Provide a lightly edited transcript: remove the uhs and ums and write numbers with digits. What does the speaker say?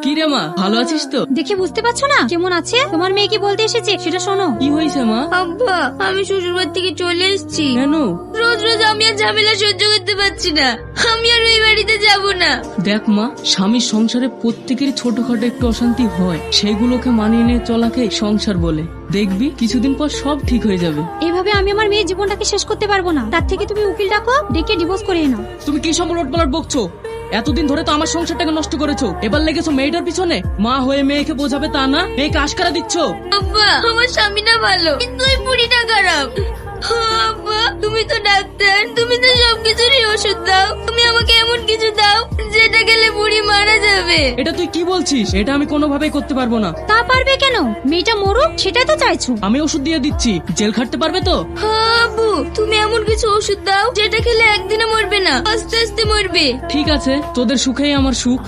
কি রে মা, ভালো আছিস তো? দেখে বুঝতে পারছো না কেমন আছে? তোমার মেয়ে কি বলতে এসেছে সেটা শোনো। কি হয়েছে মা? আব্বা, আমি শ্বশুর বাড়ি থেকে চলে এসেছি। কেন? রোজ রোজ আমি আর ঝামেলা সহ্য করতে পারছি না। আমি আর ওই বাড়িতে যাব না। দেখ মা, স্বামীর সংসারে প্রত্যেকেরই ছোটখাটো একটু অশান্তি হয়, সেগুলোকে মানিয়ে নিয়ে চলাকে সংসার বলে। দেখবি কিছুদিন পর সব ঠিক হয়ে যাবে। এইভাবে আমি আমার মেয়ের জীবনটাকে শেষ করতে পারবো না। তার থেকে তুমি উকিল ডাকো, ডেকে ডিভোর্স করে নাও। তুমি কি সব উলটপালট বকছো? এতদিন ধরে তো আমার সংসারটাকে নষ্ট করেছো, এবার লেগেছো মেয়েটার পিছনে। মা হয়ে মেয়েকে বোঝাবে তা না, মেয়েকে আশকারা দিচ্ছ। আব্বা, আমার স্বামী না ভালো, কিন্তু ওই বুড়িটা খারাপ। আব্বা, তুমি তো ডাক্তার, তুমি তো সবকিছুরই ওষুধ দাও। তুমি আমাকে এমন কিছু দাও যেটা খেলে বুড়ি মারা যাবে। এটা তুই কি বলছিস? এটা আমি কোনোভাবেই করতে পারবো না। তা পারবে কেন? মেয়েটা মরুক সেটাই তো চাইছো। আমি ওষুধ দিয়ে দিচ্ছি, জেল খাটতে পারবে তো? আব্বু, তুমি এমন কিছু ওষুধ দাও যেটা খেলে একদিনে মরবে না, আস্তে আস্তে মরবে। ঠিক আছে, তোদের সুখেই আমার সুখ।